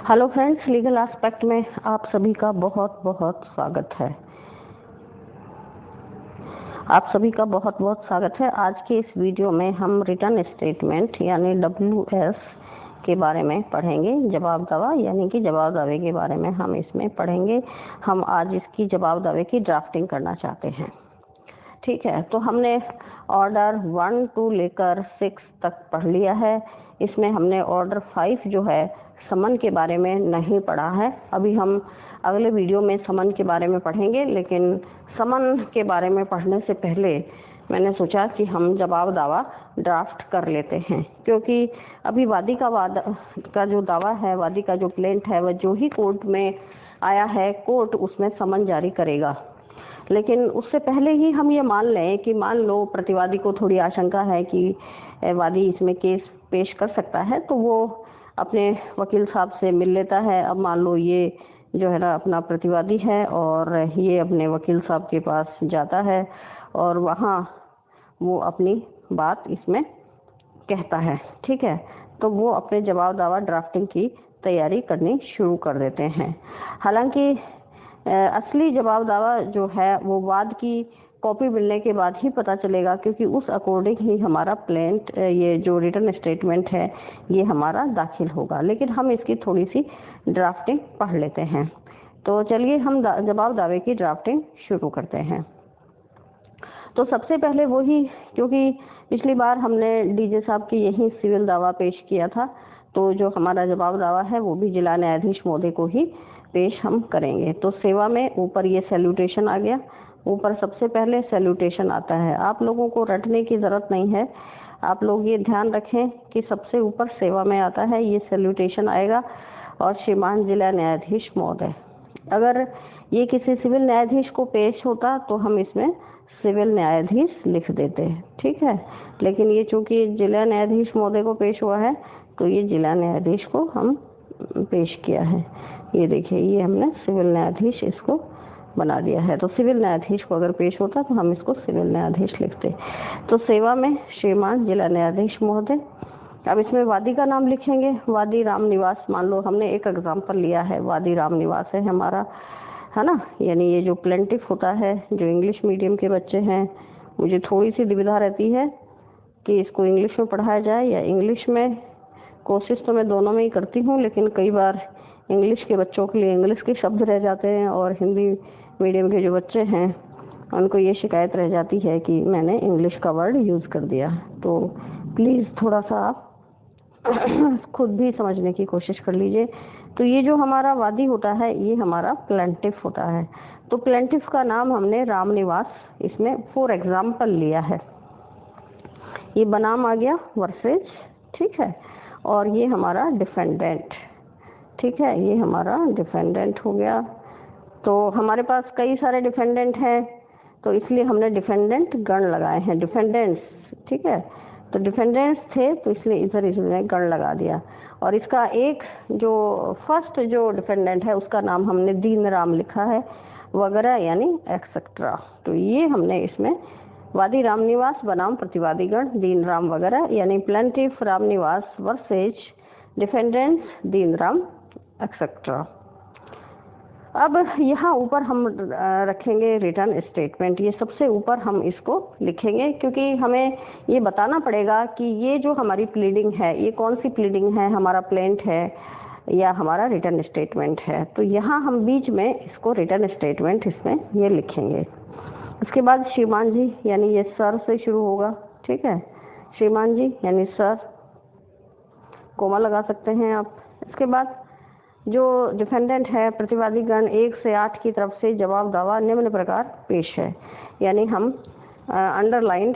Hello friends, legal aspect में आप सभी का बहुत बहुत स्वागत है। आज के इस वीडियो में हम रिटर्न स्टेटमेंट यानी WS के बारे में पढ़ेंगे। जवाब दावा यानी कि जवाब दावे के बारे में हम इसमें पढ़ेंगे। हम आज इसकी जवाब दावे की ड्राफ्टिंग करना चाहते हैं। ठीक है, तो हमने ऑर्डर 1 to लेकर 6 तक पढ़ लिया है। इसमें हमने ऑर्डर 5 जो है समन के बारे में नहीं पढ़ा है। अभी हम अगले वीडियो में समन के बारे में पढ़ेंगे, लेकिन समन के बारे में पढ़ने से पहले मैंने सोचा कि हम जवाब दावा ड्राफ्ट कर लेते हैं, क्योंकि अभी वादी का जो दावा है, वादी का जो प्लेंट है, वह जो ही कोर्ट में आया है, कोर्ट उसमें समन जारी करेगा। लेकिन उससे पहले ही हम ये मान लें कि मान लो प्रतिवादी को थोड़ी आशंका है कि वादी इसमें केस पेश कर सकता है, तो वो अपने वकील साहब से मिल लेता है। अब मान लो ये जो है ना अपना प्रतिवादी है और ये अपने वकील साहब के पास जाता है और वहाँ वो अपनी बात इसमें कहता है। ठीक है, तो वो अपने जवाब दावा ड्राफ्टिंग की तैयारी करनी शुरू कर देते हैं। हालांकि असली जवाब दावा जो है वो वाद की कॉपी मिलने के बाद ही पता चलेगा, क्योंकि उस अकॉर्डिंग ही हमारा प्लेंट ये जो रिटर्न स्टेटमेंट है ये हमारा दाखिल होगा। लेकिन हम इसकी थोड़ी सी ड्राफ्टिंग पढ़ लेते हैं। तो चलिए हम जवाब दावे की ड्राफ्टिंग शुरू करते हैं। तो सबसे पहले वही, क्योंकि पिछली बार हमने डीजे साहब की यही सिविल दावा पेश किया था, तो जो हमारा जवाब दावा है वो भी जिला न्यायाधीश महोदय को ही पेश हम करेंगे। तो सेवा में ऊपर ये सैल्यूटेशन आ गया। ऊपर सबसे पहले सैल्यूटेशन आता है। आप लोगों को रटने की ज़रूरत नहीं है। आप लोग ये ध्यान रखें कि सबसे ऊपर सेवा में आता है, ये सैल्यूटेशन आएगा और श्रीमान जिला न्यायाधीश महोदय। अगर ये किसी सिविल न्यायाधीश को पेश होता तो हम इसमें सिविल न्यायाधीश लिख देते हैं। ठीक है, लेकिन ये चूँकि जिला न्यायाधीश महोदय को पेश हुआ है तो ये जिला न्यायाधीश को हम पेश किया है। ये देखिए, ये हमने सिविल न्यायाधीश इसको बना दिया है। तो सिविल न्यायाधीश को अगर पेश होता तो हम इसको सिविल न्यायाधीश लिखते। तो सेवा में श्रीमान जिला न्यायाधीश महोदय। अब इसमें वादी का नाम लिखेंगे। वादी राम निवास, मान लो हमने एक एग्जाम्पल लिया है, वादी राम निवास है हमारा, है ना। यानी ये जो प्लेंटिफ होता है, जो इंग्लिश मीडियम के बच्चे हैं, मुझे थोड़ी सी दुविधा रहती है कि इसको इंग्लिश में पढ़ाया जाए या इंग्लिश में। कोशिश तो मैं दोनों में ही करती हूँ, लेकिन कई बार इंग्लिश के बच्चों के लिए इंग्लिश के शब्द रह जाते हैं और हिंदी मीडियम के जो बच्चे हैं उनको ये शिकायत रह जाती है कि मैंने इंग्लिश का वर्ड यूज़ कर दिया। तो प्लीज़ थोड़ा सा आप खुद भी समझने की कोशिश कर लीजिए। तो ये जो हमारा वादी होता है ये हमारा प्लेंटिफ होता है। तो प्लेंटिफ का नाम हमने राम निवास इसमें फॉर एग्जाम्पल लिया है। ये बनाम आ गया वर्सेज। ठीक है, और ये हमारा डिफेंडेंट। ठीक है, ये हमारा डिफेंडेंट हो गया। तो हमारे पास कई सारे डिफेंडेंट हैं, तो इसलिए हमने डिफेंडेंट गण लगाए हैं, डिफेंडेंट्स। ठीक है, तो डिफेंडेंट्स थे तो इसलिए इधर इसमें गण लगा दिया। और इसका एक जो फर्स्ट जो डिफेंडेंट है उसका नाम हमने दीन राम लिखा है, वगैरह यानी एक्सेट्रा। तो ये हमने इसमें वादी राम निवास बनाम प्रतिवादी गण दीन राम वगैरह, यानी plaintiff Ram Niwas versus defendants दीन राम एक्सेट्रा। अब यहाँ ऊपर हम रखेंगे रिटर्न स्टेटमेंट। ये सबसे ऊपर हम इसको लिखेंगे, क्योंकि हमें ये बताना पड़ेगा कि ये जो हमारी प्लीडिंग है ये कौन सी प्लीडिंग है, हमारा प्लेंट है या हमारा रिटर्न स्टेटमेंट है। तो यहाँ हम बीच में इसको रिटर्न स्टेटमेंट इसमें ये लिखेंगे। उसके बाद श्रीमान जी, यानी ये सर से शुरू होगा। ठीक है, श्रीमान जी यानी सर, कोमा लगा सकते हैं आप। इसके बाद जो डिफेंडेंट है प्रतिवादी गण 1 से 8 की तरफ से जवाब दावा निम्न प्रकार पेश है, यानी हम अंडरलाइंड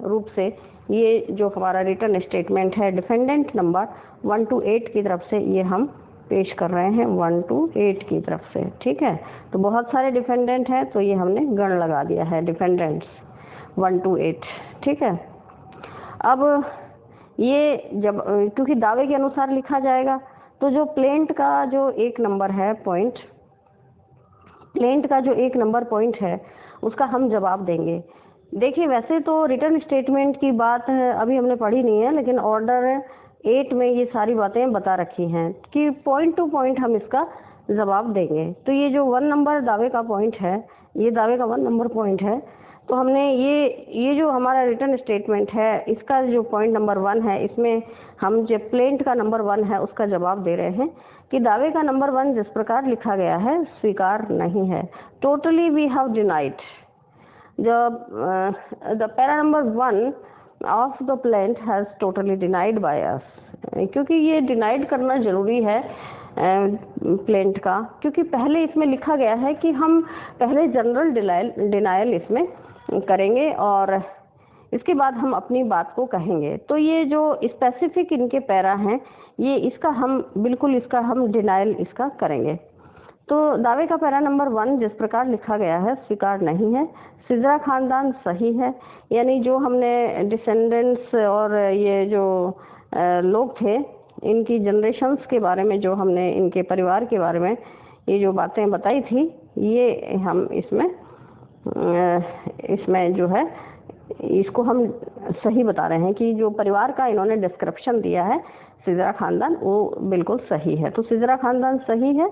रूप से ये जो हमारा रिटर्न स्टेटमेंट है डिफेंडेंट नंबर 1 to 8 की तरफ से ये हम पेश कर रहे हैं, 1 to 8 की तरफ से। ठीक है, तो बहुत सारे डिफेंडेंट हैं तो ये हमने गण लगा दिया है, डिफेंडेंट्स 1 to 8। ठीक है, अब ये जब क्योंकि दावे के अनुसार लिखा जाएगा, तो जो प्लेंट का जो 1 नंबर है पॉइंट, प्लेंट का जो 1 नंबर पॉइंट है उसका हम जवाब देंगे। देखिए, वैसे तो रिटर्न स्टेटमेंट की बात अभी हमने पढ़ी नहीं है, लेकिन ऑर्डर 8 में ये सारी बातें बता रखी हैं कि पॉइंट टू पॉइंट हम इसका जवाब देंगे। तो ये जो 1 नंबर दावे का पॉइंट है, ये दावे का 1 नंबर पॉइंट है। तो हमने ये जो हमारा रिटर्न स्टेटमेंट है, इसका जो पॉइंट नंबर 1 है, इसमें हम जो प्लेंट का नंबर 1 है उसका जवाब दे रहे हैं कि दावे का नंबर 1 जिस प्रकार लिखा गया है स्वीकार नहीं है। Totally we have denied the para number 1 of the plaint has totally denied by us, क्योंकि ये डिनाइड करना जरूरी है प्लेंट का, क्योंकि पहले इसमें लिखा गया है कि हम पहले जनरल डिनाइल इसमें करेंगे और इसके बाद हम अपनी बात को कहेंगे। तो ये जो स्पेसिफिक इनके पैरा हैं, ये इसका हम बिल्कुल इसका हम डिनाइल इसका करेंगे। तो दावे का पैरा नंबर 1 जिस प्रकार लिखा गया है स्वीकार नहीं है। सिजरा खानदान सही है, यानी जो हमने डिसेंडेंट्स और ये जो लोग थे इनकी जनरेशन्स के बारे में, जो हमने इनके परिवार के बारे में ये जो बातें बताई थी, ये हम इसमें जो है इसको हम सही बता रहे हैं कि जो परिवार का इन्होंने डिस्क्रिप्शन दिया है सिजरा खानदान, वो बिल्कुल सही है। तो सिजरा खानदान सही है।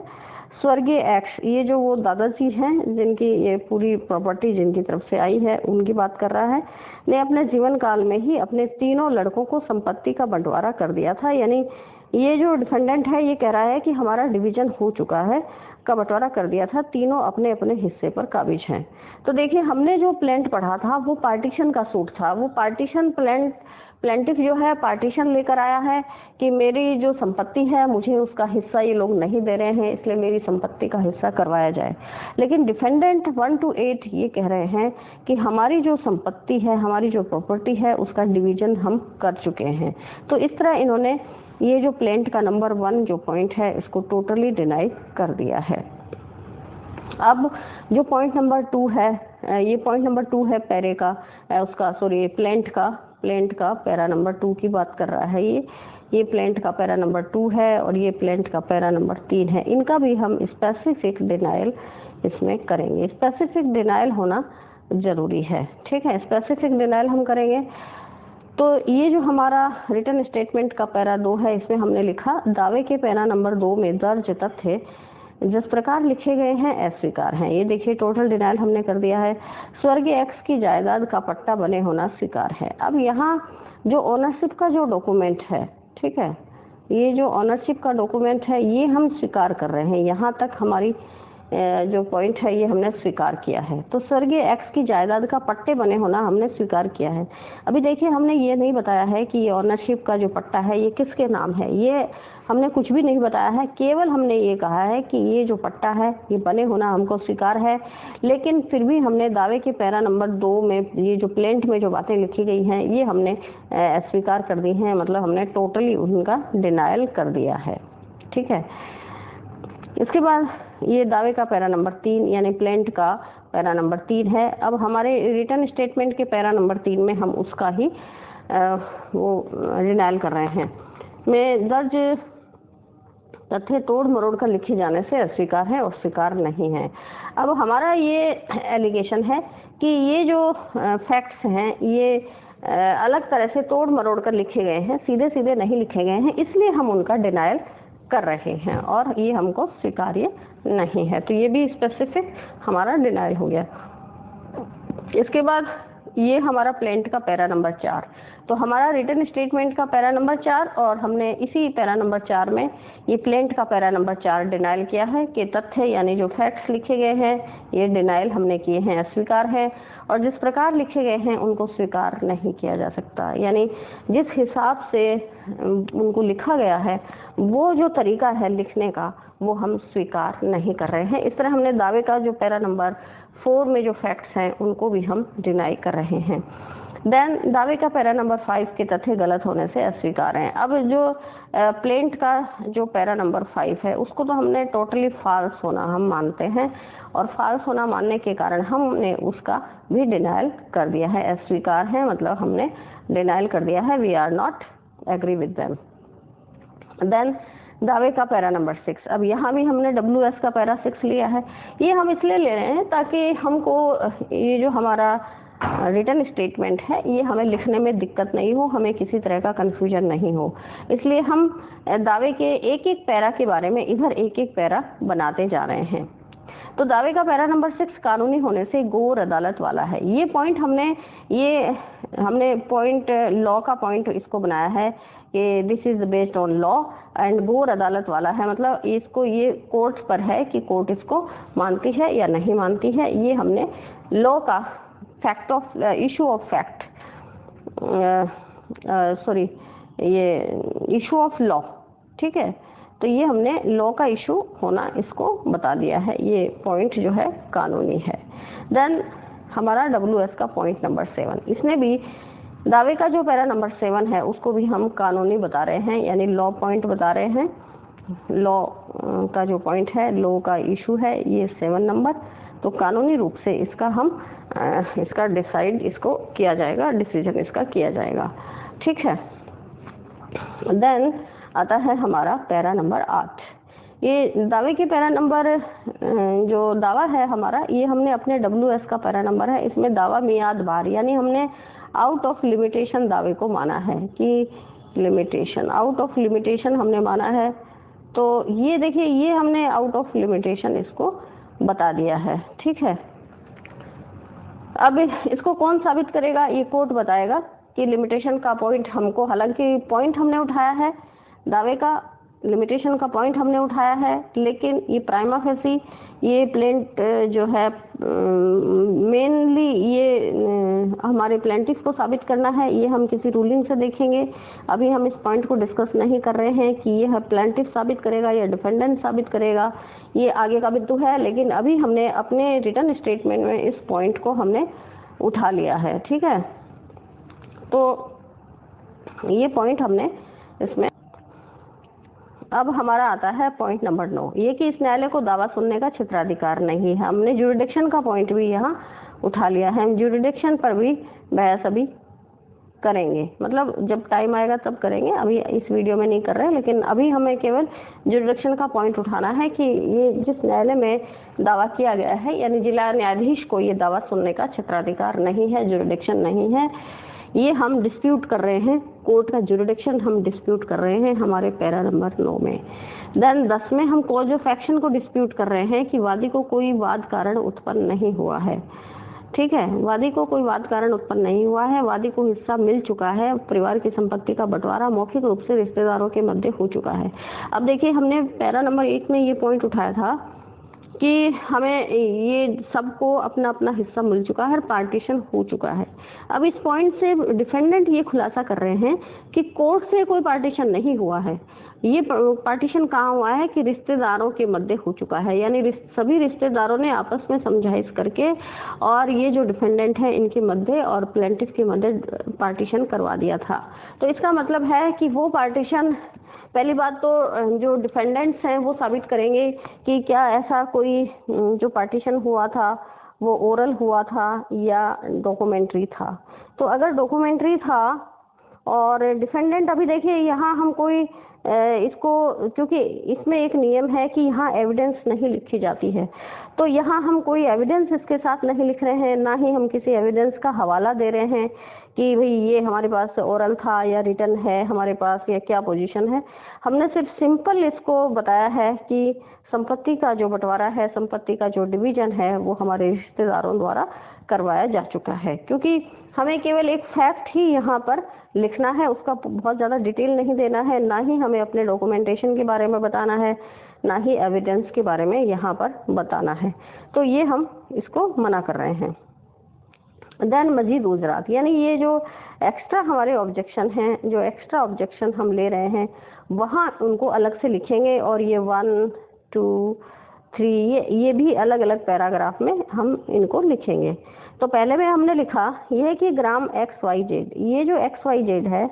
स्वर्गीय एक्स, ये जो वो दादाजी हैं जिनकी ये पूरी प्रॉपर्टी जिनकी तरफ से आई है उनकी बात कर रहा है, ने अपने जीवन काल में ही अपने तीनों लड़कों को संपत्ति का बंटवारा कर दिया था। यानी ये जो डिफेंडेंट है ये कह रहा है कि हमारा डिवीजन हो चुका है, का बंटवारा कर दिया था, तीनों अपने अपने हिस्से पर काबिज हैं। तो देखिए हमने जो प्लेंट पढ़ा था वो पार्टीशन का सूट था। वो पार्टीशन प्लेंटिफ जो है पार्टीशन लेकर आया है कि मेरी जो संपत्ति है मुझे उसका हिस्सा ये लोग नहीं दे रहे हैं, इसलिए मेरी संपत्ति का हिस्सा करवाया जाए। लेकिन डिफेंडेंट 1 to 8 ये कह रहे हैं कि हमारी जो संपत्ति है, हमारी जो प्रॉपर्टी है उसका डिवीजन हम कर चुके हैं। तो इस तरह इन्होंने ये जो प्लेंट का नंबर 1 जो पॉइंट है इसको टोटली डिनाई कर दिया है। अब जो पॉइंट नंबर 2 है, ये पॉइंट नंबर 2 है पैरे का उसका सॉरी प्लेंट का पैरा नंबर 2 की बात कर रहा है। ये प्लेंट का पैरा नंबर 2 है और ये प्लेंट का पैरा नंबर 3 है। इनका भी हम स्पेसिफिक डिनाइल इसमें करेंगे। स्पेसिफिक डिनाइल होना जरूरी है, ठीक है। स्पेसिफिक डिनाइल हम करेंगे। तो ये जो हमारा रिटर्न स्टेटमेंट का पैरा 2 है, इसमें हमने लिखा दावे के पैरा नंबर 2 में दर्ज तथ्य जिस प्रकार लिखे गए हैं अस्वीकार हैं। ये देखिए टोटल डिनाइल हमने कर दिया है। स्वर्गीय एक्स की जायदाद का पट्टा बने होना स्वीकार है। अब यहाँ जो ओनरशिप का जो डॉक्यूमेंट है, ठीक है, ये जो ओनरशिप का डॉक्यूमेंट है ये हम स्वीकार कर रहे हैं। यहाँ तक हमारी जो पॉइंट है ये हमने स्वीकार किया है। तो स्वर्गीय एक्स की जायदाद का पट्टे बने होना हमने स्वीकार किया है। अभी देखिए हमने ये नहीं बताया है कि ये ओनरशिप का जो पट्टा है ये किसके नाम है, ये हमने कुछ भी नहीं बताया है। केवल हमने ये कहा है कि ये जो पट्टा है ये बने होना हमको स्वीकार है। लेकिन फिर भी हमने दावे के पैरा नंबर 2 में ये जो प्लेंट में जो बातें लिखी गई हैं ये हमने अस्वीकार कर दी हैं, मतलब हमने टोटली उनका डिनायल कर दिया है, ठीक है। इसके बाद ये दावे का पैरा नंबर 3 यानी प्लेंट का पैरा नंबर 3 है। अब हमारे रिटर्न स्टेटमेंट के पैरा नंबर 3 में हम उसका ही वो डिनायल कर रहे हैं। में दर्ज तथ्य तोड़ मरोड़ कर लिखे जाने से अस्वीकार है और स्वीकार नहीं है। अब हमारा ये एलिगेशन है कि ये जो फैक्ट्स हैं ये अलग तरह से तोड़ मरोड़ कर लिखे गए हैं, सीधे सीधे नहीं लिखे गए हैं, इसलिए हम उनका डिनायल कर रहे हैं और ये हमको स्वीकार्य नहीं है। तो ये भी स्पेसिफिक हमारा डिनायल हो गया। इसके बाद ये हमारा प्लेंट का पैरा नंबर 4। तो हमारा रिटर्न स्टेटमेंट का पैरा नंबर 4 और हमने इसी पैरा नंबर 4 में ये प्लेंट का पैरा नंबर 4 डिनाइल किया है कि तथ्य यानी जो फैक्ट्स लिखे गए हैं ये डिनाइल हमने किए हैं, अस्वीकार है, और जिस प्रकार लिखे गए हैं उनको स्वीकार नहीं किया जा सकता। यानी जिस हिसाब से उनको लिखा गया है वो जो तरीका है लिखने का वो हम स्वीकार नहीं कर रहे हैं। इस तरह हमने दावे का जो पैरा नंबर 4 में जो फैक्ट्स हैं उनको भी हम डिनाई कर रहे हैं। देन दावे का पैरा नंबर 5 के तथ्य गलत होने से अस्वीकार हैं। अब जो प्लेंट का जो पैरा नंबर 5 है उसको तो हमने टोटली फॉल्स होना हम मानते हैं और फॉल्स होना मानने के कारण हमने उसका भी डिनाइल कर दिया है, अस्वीकार है, मतलब हमने डिनाइल कर दिया है, we are not agree with them. Then दावे का पैरा नंबर 6। अब यहाँ भी हमने WS का पैरा 6 लिया है। ये हम इसलिए ले रहे हैं ताकि हमको ये जो हमारा रिटन स्टेटमेंट है, ये हमें लिखने में दिक्कत नहीं हो, हमें किसी तरह का कन्फ्यूजन नहीं हो, इसलिए हम दावे के एक एक पैरा के बारे में इधर एक एक पैरा बनाते जा रहे हैं। तो दावे का पैरा नंबर 6 कानूनी होने से गौर अदालत वाला है। ये पॉइंट हमने पॉइंट लॉ का पॉइंट इसको बनाया है कि this is based on law and गौर अदालत वाला है, मतलब इसको ये कोर्ट पर है कि कोर्ट इसको मानती है या नहीं मानती है। ये हमने लॉ का fact of issue of fact ये इशू ऑफ लॉ, ठीक है। तो ये हमने लॉ का इशू होना इसको बता दिया है, ये पॉइंट जो है कानूनी है। देन हमारा WS का पॉइंट नंबर 7, इसमें भी दावे का जो पैरा नंबर 7 है उसको भी हम कानूनी बता रहे हैं, यानी लॉ पॉइंट बता रहे हैं। लॉ का जो पॉइंट है, लॉ का इशू है ये 7 नंबर, तो कानूनी रूप से इसका हम इसका डिसाइड इसको किया जाएगा, डिसीजन इसका किया जाएगा, ठीक है। देन आता है हमारा पैरा नंबर 8। ये दावे के पैरा नंबर जो दावा है हमारा, ये हमने अपने WS का पैरा नंबर है, इसमें दावा मियाद बार, यानी हमने आउट ऑफ लिमिटेशन दावे को माना है कि लिमिटेशन, आउट ऑफ लिमिटेशन हमने माना है। तो ये देखिए, ये हमने आउट ऑफ लिमिटेशन इसको बता दिया है, ठीक है। अब इसको कौन साबित करेगा, ये कोर्ट बताएगा कि लिमिटेशन का पॉइंट हमको, हालांकि पॉइंट हमने उठाया है, दावे का लिमिटेशन का पॉइंट हमने उठाया है, लेकिन ये प्राइमा फेसी, ये प्लेंट जो है मेनली ये हमारे प्लेंटिफ को साबित करना है, ये हम किसी रूलिंग से देखेंगे। अभी हम इस पॉइंट को डिस्कस नहीं कर रहे हैं कि ये प्लेंटिफ साबित करेगा या डिफेंडेंट साबित करेगा, ये आगे का बिंदु है, लेकिन अभी हमने अपने रिटन स्टेटमेंट में इस पॉइंट को हमने उठा लिया है, ठीक है। तो ये पॉइंट हमने इसमें, अब हमारा आता है पॉइंट नंबर 9, ये कि इस न्यायालय को दावा सुनने का क्षेत्राधिकार नहीं है। हमने ज्यूरिडिक्शन का पॉइंट भी यहाँ उठा लिया है, हम ज्यूरिडिक्शन पर भी बहस अभी करेंगे, मतलब जब टाइम आएगा तब करेंगे, अभी इस वीडियो में नहीं कर रहे हैं। लेकिन अभी हमें केवल ज्यूरिडिक्शन का पॉइंट उठाना है कि ये जिस न्यायालय में दावा किया गया है, यानी जिला न्यायाधीश को ये दावा सुनने का क्षेत्राधिकार नहीं है, ज्यूरिडिक्शन नहीं है, ये हम डिस्प्यूट कर रहे हैं, कोर्ट का ज्यूरिडिक्शन हम डिस्प्यूट कर रहे हैं हमारे पैरा नंबर 9 में। देन 10 में हम कॉज ऑफ एक्शन को डिस्प्यूट कर रहे हैं कि वादी को कोई वाद कारण उत्पन्न नहीं हुआ है, ठीक है। वादी को कोई वाद कारण उत्पन्न नहीं हुआ है, वादी को हिस्सा मिल चुका है, परिवार की संपत्ति का बंटवारा मौखिक रूप से रिश्तेदारों के मध्य हो चुका है। अब देखिए, हमने पैरा नंबर 1 में ये पॉइंट उठाया था कि हमें ये सबको अपना अपना हिस्सा मिल चुका है, पार्टीशन हो चुका है। अब इस पॉइंट से डिफेंडेंट ये खुलासा कर रहे हैं कि कोर्ट से कोई पार्टीशन नहीं हुआ है, ये पार्टीशन कहाँ हुआ है कि रिश्तेदारों के मध्य हो चुका है, यानी सभी रिश्तेदारों ने आपस में समझाइश करके और ये जो डिफेंडेंट है इनके मध्य और प्लेंटिफ के मध्य पार्टीशन करवा दिया था। तो इसका मतलब है कि वो पार्टीशन, पहली बात तो जो डिफेंडेंट्स हैं वो साबित करेंगे कि क्या ऐसा कोई जो पार्टीशन हुआ था वो ओरल हुआ था या डॉक्यूमेंट्री था। तो अगर डॉक्यूमेंट्री था और डिफेंडेंट, अभी देखिए यहाँ हम कोई इसको, क्योंकि इसमें एक नियम है कि यहाँ एविडेंस नहीं लिखी जाती है, तो यहाँ हम कोई एविडेंस इसके साथ नहीं लिख रहे हैं, ना ही हम किसी एविडेंस का हवाला दे रहे हैं कि भाई ये हमारे पास ओरल था या रिटन है हमारे पास या क्या पोजीशन है। हमने सिर्फ सिंपल इसको बताया है कि संपत्ति का जो बंटवारा है, संपत्ति का जो डिवीजन है वो हमारे रिश्तेदारों द्वारा करवाया जा चुका है, क्योंकि हमें केवल एक फैक्ट ही यहाँ पर लिखना है, उसका बहुत ज़्यादा डिटेल नहीं देना है, ना ही हमें अपने डॉक्यूमेंटेशन के बारे में बताना है, ना ही एविडेंस के बारे में यहाँ पर बताना है। तो ये हम इसको मना कर रहे हैं। देन मजीद उजरात, यानी ये जो एक्स्ट्रा हमारे ऑब्जेक्शन हैं, जो एक्स्ट्रा ऑब्जेक्शन हम ले रहे हैं वहाँ उनको अलग से लिखेंगे, और ये 1, 2, 3 ये भी अलग अलग पैराग्राफ में हम इनको लिखेंगे। तो पहले में हमने लिखा यह कि ग्राम XYZ, ये जो XYZ है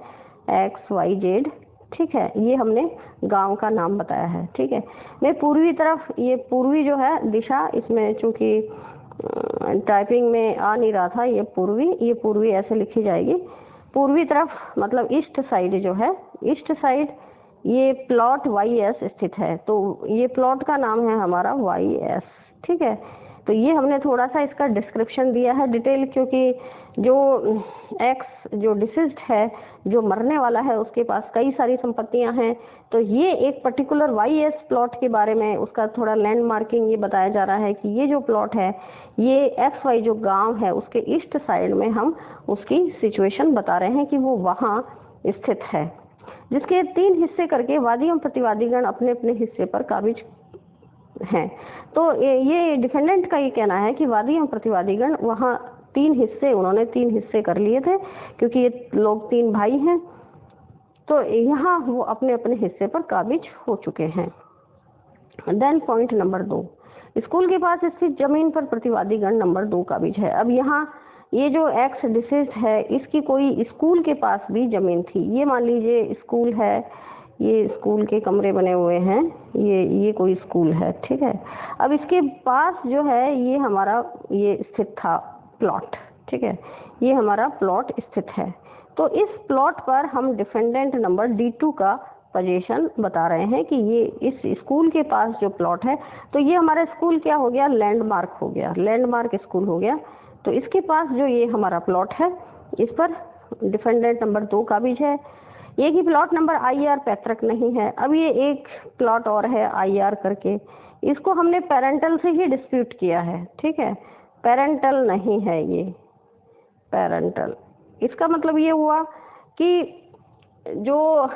XYZ, ठीक है, ये हमने गांव का नाम बताया है, ठीक है। मैं पूर्वी तरफ, ये पूर्वी जो है दिशा, इसमें चूंकि टाइपिंग में आ नहीं रहा था, ये पूर्वी ऐसे लिखी जाएगी। पूर्वी तरफ मतलब ईस्ट साइड जो है, ईस्ट साइड ये प्लॉट YS स्थित है, तो ये प्लॉट का नाम है हमारा YS, ठीक है। तो ये हमने थोड़ा सा इसका डिस्क्रिप्शन दिया है डिटेल, क्योंकि जो एक्स जो डिसीज्ड है, जो मरने वाला है, उसके पास कई सारी संपत्तियां हैं। तो ये एक पर्टिकुलर वाई एस प्लॉट के बारे में उसका थोड़ा लैंड मार्किंग ये बताया जा रहा है कि ये जो प्लॉट है ये एक्स वाई जो गांव है उसके ईस्ट साइड में हम उसकी सिचुएशन बता रहे हैं कि वो वहाँ स्थित है, जिसके 3 हिस्से करके वादी एवं प्रतिवादीगण अपने अपने हिस्से पर काबिज हैं। तो ये डिफेंडेंट का ये कहना है कि वादी एवं प्रतिवादीगण वहाँ 3 हिस्से, उन्होंने 3 हिस्से कर लिए थे क्योंकि ये लोग 3 भाई हैं, तो यहाँ वो अपने अपने हिस्से पर काबिज हो चुके हैं। देन पॉइंट नंबर 2, स्कूल के पास स्थित जमीन पर प्रतिवादीगण नंबर 2 काबिज है। अब यहाँ ये जो एक्स डिसीज्ड है इसकी कोई स्कूल के पास भी जमीन थी। ये मान लीजिए स्कूल है, ये स्कूल के कमरे बने हुए हैं, ये कोई स्कूल है, ठीक है। अब इसके पास जो है ये हमारा ये स्थित था प्लॉट, ठीक है, ये हमारा प्लॉट स्थित है। तो इस प्लॉट पर हम डिफेंडेंट नंबर D2 का पोजीशन बता रहे हैं कि ये इस स्कूल के पास जो प्लॉट है, तो ये हमारा स्कूल क्या हो गया, लैंडमार्क हो गया, लैंडमार्क स्कूल हो गया। तो इसके पास जो ये हमारा प्लॉट है इस पर डिफेंडेंट नंबर 2 काबिज है। एक ही प्लॉट नंबर IR पैतृक नहीं है। अब ये एक प्लॉट और है IR करके, इसको हमने पेरेंटल से ही डिस्प्यूट किया है, ठीक है, पेरेंटल नहीं है ये, पेरेंटल। इसका मतलब ये हुआ कि जो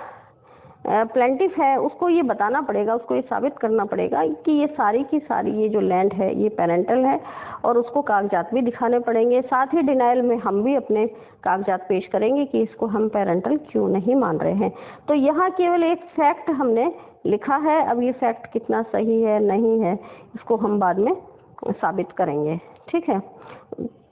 प्लेंटिफ है उसको ये बताना पड़ेगा, उसको ये साबित करना पड़ेगा कि ये सारी की सारी ये जो लैंड है ये पेरेंटल है, और उसको कागजात भी दिखाने पड़ेंगे। साथ ही डिनाइल में हम भी अपने कागजात पेश करेंगे कि इसको हम पेरेंटल क्यों नहीं मान रहे हैं। तो यहाँ केवल एक फैक्ट हमने लिखा है, अब ये फैक्ट कितना सही है नहीं है इसको हम बाद में साबित करेंगे, ठीक है।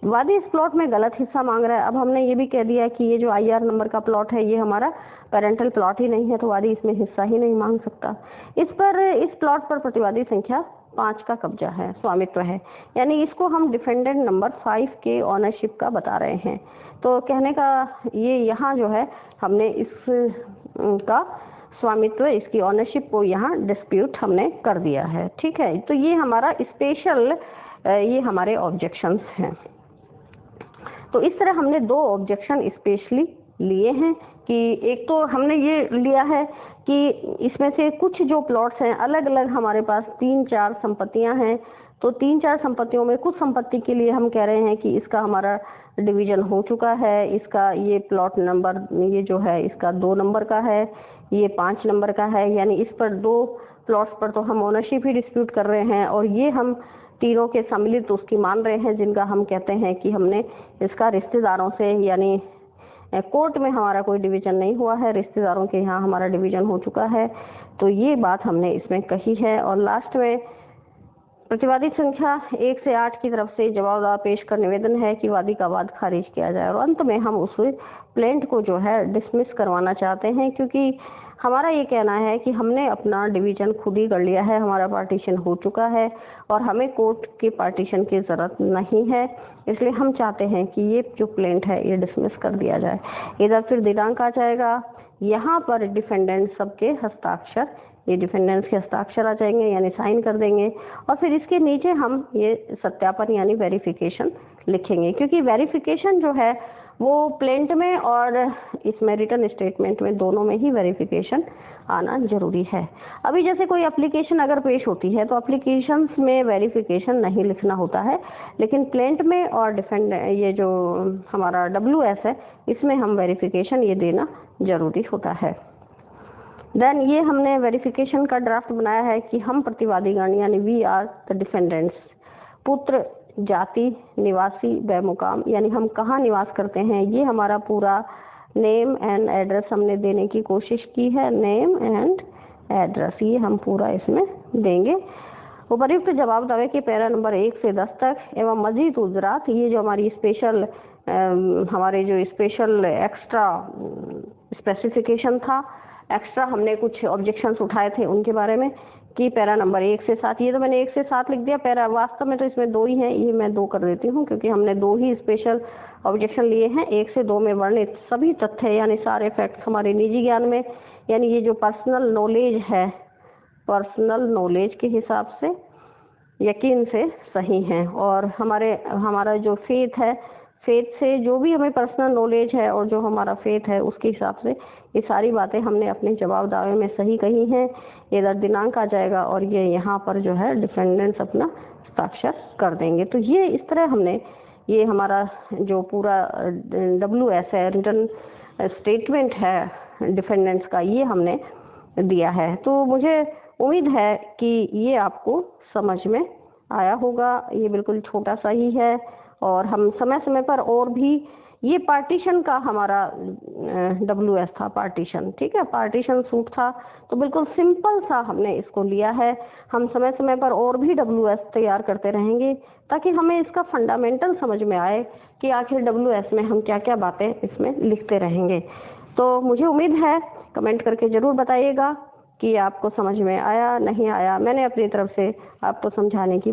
वादी इस प्लॉट में गलत हिस्सा मांग रहा है। अब हमने ये भी कह दिया कि ये जो IR नंबर का प्लॉट है ये हमारा पेरेंटल प्लॉट ही नहीं है, तो वादी इसमें हिस्सा ही नहीं मांग सकता। इस प्लॉट पर प्रतिवादी संख्या 5 का कब्जा है, स्वामित्व है, यानी इसको हम डिफेंडेंट नंबर 5 के ऑनरशिप का बता रहे हैं। तो कहने का ये यहाँ जो है हमने इसका स्वामित्व, इसकी ऑनरशिप को यहाँ डिस्प्यूट हमने कर दिया है, ठीक है। तो ये हमारा स्पेशल ये हमारे ऑब्जेक्शंस हैं। तो इस तरह हमने 2 ऑब्जेक्शन स्पेशली लिए हैं कि एक तो हमने ये लिया है कि इसमें से कुछ जो प्लॉट्स हैं अलग अलग हमारे पास 3-4 संपत्तियां हैं, तो 3-4 संपत्तियों में कुछ संपत्ति के लिए हम कह रहे हैं कि इसका हमारा डिवीजन हो चुका है, इसका ये प्लॉट नंबर ये जो है इसका 2 नंबर का है, ये 5 नंबर का है, यानी इस पर 2 प्लॉट्स पर तो हम ओनरशिप ही डिस्प्यूट कर रहे हैं, और ये हम तीनों के सम्मिलित उसकी मान रहे हैं जिनका हम कहते हैं कि हमने इसका रिश्तेदारों से, यानी कोर्ट में हमारा कोई डिवीजन नहीं हुआ है, रिश्तेदारों के यहाँ हमारा डिवीजन हो चुका है। तो ये बात हमने इसमें कही है। और लास्ट में प्रतिवादी संख्या 1 से 8 की तरफ से जवाब पेश कर निवेदन है कि वादी का वाद खारिज किया जाए, और अंत में हम उस प्लेंट को जो है डिसमिस करवाना चाहते हैं, क्योंकि हमारा ये कहना है कि हमने अपना डिवीजन खुद ही कर लिया है, हमारा पार्टीशन हो चुका है और हमें कोर्ट के पार्टीशन की ज़रूरत नहीं है। इसलिए हम चाहते हैं कि ये जो प्लेंट है ये डिसमिस कर दिया जाए। इधर फिर दिनांक आ जाएगा, यहाँ पर डिफेंडेंट सबके हस्ताक्षर, ये डिफेंडेंट्स के हस्ताक्षर आ जाएंगे, यानी साइन कर देंगे, और फिर इसके नीचे हम ये सत्यापन यानी वेरिफिकेशन लिखेंगे, क्योंकि वेरिफिकेशन जो है वो प्लेंट में और इसमें रिटर्न स्टेटमेंट में दोनों में ही वेरिफिकेशन आना जरूरी है। अभी जैसे कोई एप्लीकेशन अगर पेश होती है तो एप्लीकेशंस में वेरिफिकेशन नहीं लिखना होता है, लेकिन प्लेंट में और डिफेंड ये जो हमारा WS है इसमें हम वेरिफिकेशन ये देना जरूरी होता है। देन ये हमने वेरिफिकेशन का ड्राफ्ट बनाया है कि हम प्रतिवादीगण यानी वी आर द डिफेंडेंट्स, पुत्र, जाति, निवासी, बेमुकाम, यानी हम कहाँ निवास करते हैं, ये हमारा पूरा नेम एंड एड्रेस हमने देने की कोशिश की है। नेम एंड एड्रेस ये हम पूरा इसमें देंगे। उपर्युक्त जवाब दावे के पैरा नंबर 1 से 10 तक एवं मजीद उजरात, ये जो हमारी स्पेशल हमारे जो स्पेशल एक्स्ट्रा स्पेसिफिकेशन था, एक्स्ट्रा हमने कुछ ऑब्जेक्शंस उठाए थे उनके बारे में कि पैरा नंबर 1 से 7, ये तो मैंने 1 से 7 लिख दिया, पैरा वास्तव में तो इसमें 2 ही हैं, ये मैं 2 कर देती हूँ क्योंकि हमने 2 ही स्पेशल ऑब्जेक्शन लिए हैं। 1 से 2 में वर्णित सभी तथ्य यानी सारे फैक्ट्स हमारे निजी ज्ञान में, यानी ये जो पर्सनल नॉलेज है, पर्सनल नॉलेज के हिसाब से यकीन से सही हैं और हमारा जो फेथ है, फेथ से जो भी हमें पर्सनल नॉलेज है और जो हमारा फेथ है उसके हिसाब से ये सारी बातें हमने अपने जवाब दावे में सही कही हैं। ये दिनांक आ जाएगा और ये यहाँ पर जो है डिफेंडेंट्स अपना हस्ताक्षर कर देंगे। तो ये इस तरह हमने ये हमारा जो पूरा WS है, रिटर्न स्टेटमेंट है डिफेंडेंट्स का, ये हमने दिया है। तो मुझे उम्मीद है कि ये आपको समझ में आया होगा। ये बिल्कुल छोटा सा ही है और हम समय समय पर और भी, ये पार्टीशन का हमारा WS था, पार्टीशन, ठीक है, पार्टीशन सूट था। तो बिल्कुल सिंपल सा हमने इसको लिया है। हम समय समय पर और भी WS तैयार करते रहेंगे ताकि हमें इसका फंडामेंटल समझ में आए कि आखिर WS में हम क्या क्या बातें इसमें लिखते रहेंगे। तो मुझे उम्मीद है, कमेंट करके ज़रूर बताइएगा कि आपको समझ में आया नहीं आया। मैंने अपनी तरफ से आपको समझाने की